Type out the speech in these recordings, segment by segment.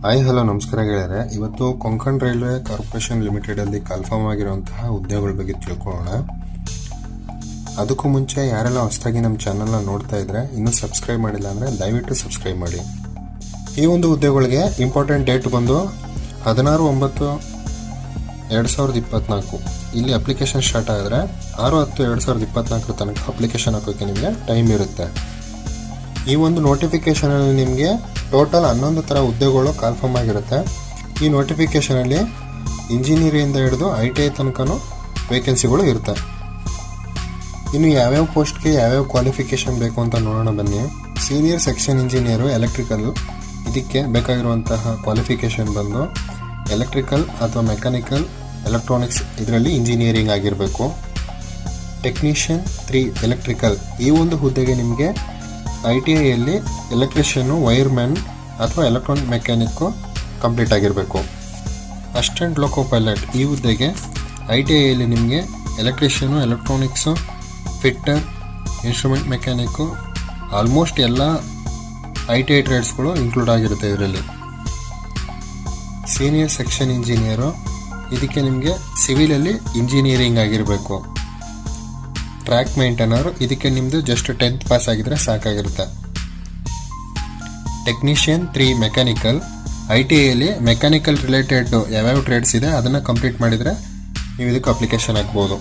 Hi hello ನಮಸ್ಕಾರ ಗೆಳೆಯರೆ. ಇವತ್ತು ಕೊಂಕಣ್ ರೈಲ್ವೆ ಕಾರ್ಪೊರೇಷನ್ ಲಿಮಿಟೆಡಲ್ಲಿ ಕನ್ಫರ್ಮ್ ಆಗಿರುವಂತಹ ಹುದ್ದೆಗಳ ಬಗ್ಗೆ ತಿಳ್ಕೊಳ್ಳೋಣ. ಅದಕ್ಕೂ ಮುಂಚೆ ಯಾರೆಲ್ಲ ಹೊಸದಾಗಿ ನಮ್ಮ ಚಾನಲ್ನ ನೋಡ್ತಾ ಇದ್ರೆ ಇನ್ನೂ ಸಬ್ಸ್ಕ್ರೈಬ್ ಮಾಡಿಲ್ಲ ಅಂದರೆ ದಯವಿಟ್ಟು ಸಬ್ಸ್ಕ್ರೈಬ್ ಮಾಡಿ. ಈ ಒಂದು ಹುದ್ದೆಗಳಿಗೆ ಇಂಪಾರ್ಟೆಂಟ್ ಡೇಟ್ ಬಂದು 16/9/2024 ಇಲ್ಲಿ ಅಪ್ಲಿಕೇಶನ್ ಸ್ಟಾರ್ಟ್ ಆಗಿದ್ರೆ 6/10/2024 ತನಕ ಅಪ್ಲಿಕೇಶನ್ ಹಾಕೋಕ್ಕೆ ನಿಮಗೆ ಟೈಮ್ ಇರುತ್ತೆ. ಈ ಒಂದು ನೋಟಿಫಿಕೇಶನಲ್ಲಿ ನಿಮಗೆ ಟೋಟಲ್ 11 ಥರ ಹುದ್ದೆಗಳು ಕನ್ಫರ್ಮ್ ಆಗಿರುತ್ತೆ. ಈ ನೋಟಿಫಿಕೇಶನಲ್ಲಿ ಇಂಜಿನಿಯರಿಂದ ಹಿಡಿದು ITI ತನಕನೂ ವೇಕೆನ್ಸಿಗಳು ಇರುತ್ತೆ. ಇನ್ನು ಯಾವ್ಯಾವ ಪೋಸ್ಟ್ಗೆ ಯಾವ್ಯಾವ ಕ್ವಾಲಿಫಿಕೇಶನ್ ಬೇಕು ಅಂತ ನೋಡೋಣ ಬನ್ನಿ. ಸೀನಿಯರ್ ಸೆಕ್ಷನ್ ಇಂಜಿನಿಯರು ಎಲೆಕ್ಟ್ರಿಕಲ್, ಇದಕ್ಕೆ ಬೇಕಾಗಿರುವಂತಹ ಕ್ವಾಲಿಫಿಕೇಶನ್ ಬಂದು ಎಲೆಕ್ಟ್ರಿಕಲ್ ಅಥವಾ ಮೆಕ್ಯಾನಿಕಲ್ ಎಲೆಕ್ಟ್ರಾನಿಕ್ಸ್ ಇದರಲ್ಲಿ ಇಂಜಿನಿಯರಿಂಗ್ ಆಗಿರಬೇಕು. ಟೆಕ್ನಿಷಿಯನ್ 3 ಎಲೆಕ್ಟ್ರಿಕಲ್, ಈ ಒಂದು ಹುದ್ದೆಗೆ ನಿಮಗೆ ITIಯಲ್ಲಿ ಎಲೆಕ್ಟ್ರಿಷಿಯನು, ವೈರ್ಮ್ಯಾನ್ ಅಥವಾ ಎಲೆಕ್ಟ್ರಾನಿಕ್ ಮೆಕ್ಯಾನಿಕ್ಕು ಕಂಪ್ಲೀಟ್ ಆಗಿರಬೇಕು. ಅಸಿಸ್ಟೆಂಟ್ ಲೋಕೋ ಪೈಲಟ್, ಈ ಹುದ್ದೆಗೆ ITIಯಲ್ಲಿ ನಿಮಗೆ electrician, electronics, fitter, instrument mechanic, almost ಎಲ್ಲ ITI ಟ್ರೇಡ್ಸ್ಗಳು ಇನ್ಕ್ಲೂಡ್ ಆಗಿರುತ್ತೆ ಇದರಲ್ಲಿ. ಸೀನಿಯರ್ ಸೆಕ್ಷನ್ ಇಂಜಿನಿಯರು, ಇದಕ್ಕೆ ನಿಮಗೆ ಸಿವಿಲಲ್ಲಿ ಇಂಜಿನಿಯರಿಂಗ್ ಆಗಿರಬೇಕು. ಟ್ರ್ಯಾಕ್ ಮೇಂಟೈನರ್, ಇದಕ್ಕೆ ನಿಮ್ಮದು ಜಸ್ಟ್ 10th ಪಾಸ್ ಆಗಿದ್ರೆ ಸಾಕಾಗಿರುತ್ತೆ. ಟೆಕ್ನಿಷಿಯನ್ 3 ಮೆಕ್ಯಾನಿಕಲ್, ITIಯಲ್ಲಿ ಮೆಕ್ಯಾನಿಕಲ್ ರಿಲೇಟೆಡ್ ಯಾವ್ಯಾವ ಟ್ರೇಡ್ಸ್ ಇದೆ ಅದನ್ನು ಕಂಪ್ಲೀಟ್ ಮಾಡಿದರೆ ನೀವು ಇದಕ್ಕೆ ಅಪ್ಲಿಕೇಶನ್ ಹಾಕ್ಬೋದು.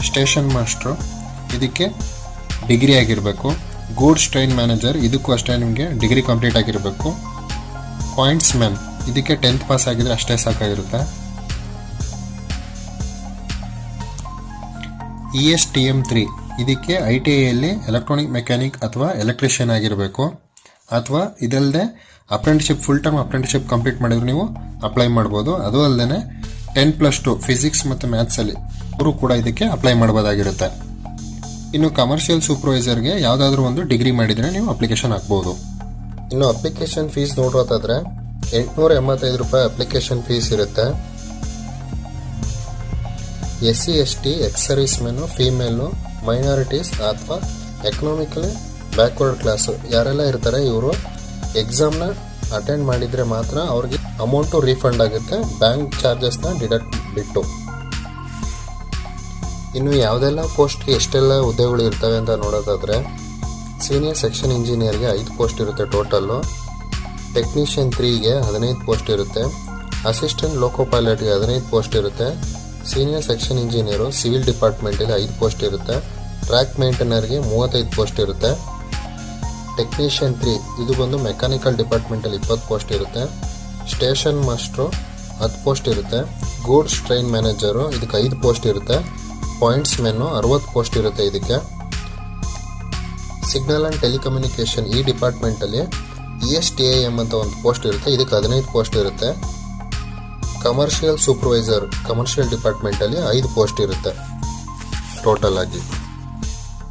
ಸ್ಟೇಷನ್ ಮಾಸ್ಟ್ರು, ಇದಕ್ಕೆ ಡಿಗ್ರಿ ಆಗಿರಬೇಕು. ಗೂಡ್ಸ್ ಟ್ರೈನ್ ಮ್ಯಾನೇಜರ್, ಇದಕ್ಕೂ ಅಷ್ಟೇ ನಿಮಗೆ ಡಿಗ್ರಿ ಕಂಪ್ಲೀಟ್ ಆಗಿರಬೇಕು. ಪಾಯಿಂಟ್ಸ್ ಮ್ಯಾನ್, ಇದಕ್ಕೆ 10th ಪಾಸ್ ಆಗಿದ್ರೆ ಅಷ್ಟೇ ಸಾಕಾಗಿರುತ್ತೆ. ESTM 3, ಇದಕ್ಕೆ ITIಯಲ್ಲಿ ಎಲೆಕ್ಟ್ರಾನಿಕ್ ಮೆಕ್ಯಾನಿಕ್ ಅಥವಾ ಎಲೆಕ್ಟ್ರಿಷಿಯನ್ ಆಗಿರಬೇಕು. ಅಥವಾ ಇದಲ್ಲದೆ apprenticeship, full time apprenticeship complete ಮಾಡಿದ್ರೆ ನೀವು ಅಪ್ಲೈ ಮಾಡ್ಬೋದು. ಅದು ಅಲ್ಲದೆ 10+2 ಫಿಸಿಕ್ಸ್ ಮತ್ತು ಮ್ಯಾಥ್ಸಲ್ಲಿ ಅವರು ಕೂಡ ಇದಕ್ಕೆ ಅಪ್ಲೈ ಮಾಡ್ಬೋದಾಗಿರುತ್ತೆ. ಇನ್ನು ಕಮರ್ಷಿಯಲ್ ಸೂಪರ್ವೈಸರ್ಗೆ ಯಾವುದಾದ್ರೂ ಒಂದು ಡಿಗ್ರಿ ಮಾಡಿದರೆ ನೀವು ಅಪ್ಲಿಕೇಶನ್ ಹಾಕ್ಬೋದು. ಇನ್ನು ಅಪ್ಲಿಕೇಶನ್ ಫೀಸ್ ನೋಡೋದಾದರೆ 885 ರೂಪಾಯಿ ಅಪ್ಲಿಕೇಶನ್ ಫೀಸ್ ಇರುತ್ತೆ. SC ST, ex service men, female, minorities ಅಥವಾ ಎಕನಾಮಿಕಲಿ ಬ್ಯಾಕ್ವರ್ಡ್ ಕ್ಲಾಸು ಯಾರೆಲ್ಲ ಇರ್ತಾರೆ ಇವರು ಎಕ್ಸಾಮ್ನ ಅಟೆಂಡ್ ಮಾಡಿದರೆ ಮಾತ್ರ ಅವ್ರಿಗೆ ಅಮೌಂಟು ರೀಫಂಡ್ ಆಗುತ್ತೆ, ಬ್ಯಾಂಕ್ ಚಾರ್ಜಸ್ನ ಡಿಡಕ್ಟ್ ಬಿಟ್ಟು. ಇನ್ನು ಯಾವುದೆಲ್ಲ ಪೋಸ್ಟ್ಗೆ ಎಷ್ಟೆಲ್ಲ ಹುದ್ದೆಗಳು ಇರ್ತವೆ ಅಂತ ನೋಡೋದಾದರೆ ಸೀನಿಯರ್ ಸೆಕ್ಷನ್ ಇಂಜಿನಿಯರ್ಗೆ 5 ಪೋಸ್ಟ್ ಇರುತ್ತೆ ಟೋಟಲ್ಲು. ಟೆಕ್ನಿಷಿಯನ್ 3ಗೆ 15 ಪೋಸ್ಟ್ ಇರುತ್ತೆ. ಅಸಿಸ್ಟೆಂಟ್ ಲೋಕೋ ಪೈಲಟ್ಗೆ 15 ಪೋಸ್ಟ್ ಇರುತ್ತೆ. ಸೀನಿಯರ್ ಸೆಕ್ಷನ್ ಇಂಜಿನಿಯರು ಸಿವಿಲ್ ಡಿಪಾರ್ಟ್ಮೆಂಟಲ್ಲಿ 5 ಪೋಸ್ಟ್ ಇರುತ್ತೆ. ಟ್ರ್ಯಾಕ್ ಮೇಂಟೈನರ್ಗೆ 35 ಪೋಸ್ಟ್ ಇರುತ್ತೆ. ಟೆಕ್ನಿಷಿಯನ್ 3 ಇದು ಬಂದು ಮೆಕ್ಯಾನಿಕಲ್ ಡಿಪಾರ್ಟ್ಮೆಂಟಲ್ಲಿ 20 ಪೋಸ್ಟ್ ಇರುತ್ತೆ. ಸ್ಟೇಷನ್ ಮಾಸ್ಟ್ರು 10 ಪೋಸ್ಟ್ ಇರುತ್ತೆ. ಗೂಡ್ಸ್ ಟ್ರೈನ್ ಮ್ಯಾನೇಜರು ಇದಕ್ಕೆ 5 ಪೋಸ್ಟ್ ಇರುತ್ತೆ. ಪಾಯಿಂಟ್ಸ್ ಮೆನ್ನು 60 ಪೋಸ್ಟ್ ಇರುತ್ತೆ ಇದಕ್ಕೆ. ಸಿಗ್ನಲ್ ಆ್ಯಂಡ್ ಟೆಲಿಕಮ್ಯುನಿಕೇಷನ್, ಈ ಡಿಪಾರ್ಟ್ಮೆಂಟಲ್ಲಿ ESTIM ಅಂತ ಒಂದು ಪೋಸ್ಟ್ ಇರುತ್ತೆ, ಇದಕ್ಕೆ 15 ಪೋಸ್ಟ್ ಇರುತ್ತೆ. ಕಮರ್ಷಿಯಲ್ ಸೂಪರ್ವೈಸರ್, ಕಮರ್ಷಿಯಲ್ ಡಿಪಾರ್ಟ್ಮೆಂಟಲ್ಲಿ 5 ಪೋಸ್ಟ್ ಇರುತ್ತೆ ಟೋಟಲ್ ಆಗಿ.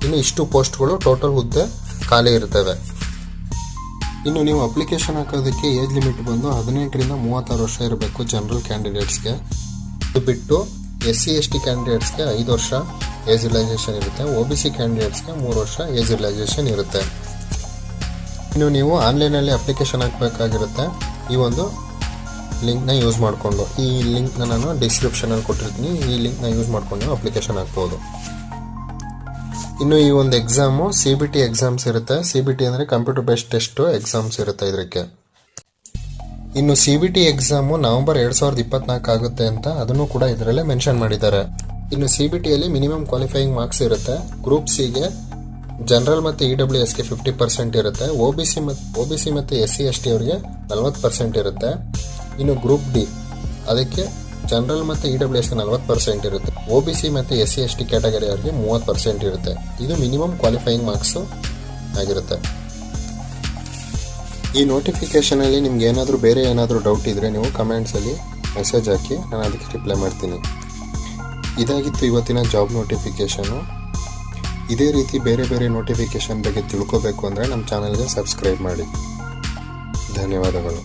ಇನ್ನು ಇಷ್ಟು ಪೋಸ್ಟ್ಗಳು ಟೋಟಲ್ ಹುದ್ದೆ ಖಾಲಿ ಇರ್ತವೆ. ಇನ್ನು ನೀವು ಅಪ್ಲಿಕೇಶನ್ ಹಾಕೋದಕ್ಕೆ ಏಜ್ ಲಿಮಿಟ್ ಬಂದು 18ರಿಂದ 36 ವರ್ಷ ಇರಬೇಕು ಜನರಲ್ ಕ್ಯಾಂಡಿಡೇಟ್ಸ್ಗೆ. ಇದು ಬಿಟ್ಟು SC ST ಕ್ಯಾಂಡಿಡೇಟ್ಸ್ಗೆ 5 ವರ್ಷ ಏಜ್ ರಿಲ್ಯಾಕ್ಸೇಷನ್ ಇರುತ್ತೆ. OBC ಕ್ಯಾಂಡಿಡೇಟ್ಸ್ಗೆ 3 ವರ್ಷ ಏಜ್ ರಿಲ್ಯಾಕ್ಸೇಷನ್ ಇರುತ್ತೆ. ಇನ್ನು ನೀವು ಆನ್ಲೈನಲ್ಲಿ ಅಪ್ಲಿಕೇಶನ್ ಹಾಕಬೇಕಾಗಿರುತ್ತೆ. ಈ ಒಂದು ಲಿಂಕ್ನ ಯೂಸ್ ಮಾಡಿಕೊಂಡು, ಈ ಲಿಂಕ್ನ ನಾನು ಡಿಸ್ಕ್ರಿಪ್ಷನಲ್ಲಿ ಕೊಟ್ಟಿರ್ತೀನಿ, ಈ ಲಿಂಕ್ನ ಯೂಸ್ ಮಾಡ್ಕೊಂಡು ನೀವು ಅಪ್ಲಿಕೇಶನ್ ಹಾಕ್ಬೋದು. ಇನ್ನು ಈ ಒಂದು ಎಕ್ಸಾಮು CBT ಎಕ್ಸಾಮ್ಸ್ ಇರುತ್ತೆ. CBT ಅಂದರೆ ಕಂಪ್ಯೂಟರ್ ಬೇಸ್ಡ್ ಟೆಸ್ಟು ಎಕ್ಸಾಮ್ಸ್ ಇರುತ್ತೆ ಇದಕ್ಕೆ. ಇನ್ನು CBT ಎಕ್ಸಾಮು ನವೆಂಬರ್ 2024 ಆಗುತ್ತೆ ಅಂತ ಅದನ್ನು ಕೂಡ ಇದರಲ್ಲೇ ಮೆನ್ಷನ್ ಮಾಡಿದ್ದಾರೆ. ಇನ್ನು CBTಯಲ್ಲಿ ಮಿನಿಮಮ್ ಕ್ವಾಲಿಫೈಯಿಂಗ್ ಮಾರ್ಕ್ಸ್ ಇರುತ್ತೆ. ಗ್ರೂಪ್ Cಗೆ ಜನರಲ್ ಮತ್ತು EWSಗೆ 50% ಇರುತ್ತೆ. OBC ಮತ್ತು SC ST ಅವರಿಗೆ 40% ಇರುತ್ತೆ. ಇನ್ನು ಗ್ರೂಪ್ D ಅದಕ್ಕೆ ಜನರಲ್ ಮತ್ತು EWSಗೆ 40% ಇರುತ್ತೆ. OBC ಮತ್ತು SC ST ಕ್ಯಾಟಗರಿ ಅವರಿಗೆ 30% ಇರುತ್ತೆ. ಇದು ಮಿನಿಮಮ್ ಕ್ವಾಲಿಫೈಯಿಂಗ್ ಮಾರ್ಕ್ಸು ಆಗಿರುತ್ತೆ. ಈ ನೋಟಿಫಿಕೇಷನಲ್ಲಿ ನಿಮ್ಗೆ ಏನಾದರೂ ಬೇರೆ ಏನಾದರೂ ಡೌಟ್ ಇದ್ದರೆ ನೀವು ಕಮೆಂಟ್ಸಲ್ಲಿ ಮೆಸೇಜ್ ಹಾಕಿ, ನಾನು ಅದಕ್ಕೆ ರಿಪ್ಲೈ ಮಾಡ್ತೀನಿ. ಇದಾಗಿತ್ತು ಇವತ್ತಿನ ಜಾಬ್ ನೋಟಿಫಿಕೇಷನು. ಇದೇ ರೀತಿ ಬೇರೆ ಬೇರೆ ನೋಟಿಫಿಕೇಷನ್ ಬಗ್ಗೆ ತಿಳ್ಕೋಬೇಕು ಅಂದರೆ ನಮ್ಮ ಚಾನಲ್ಗೆ ಸಬ್ಸ್ಕ್ರೈಬ್ ಮಾಡಿ. ಧನ್ಯವಾದಗಳು.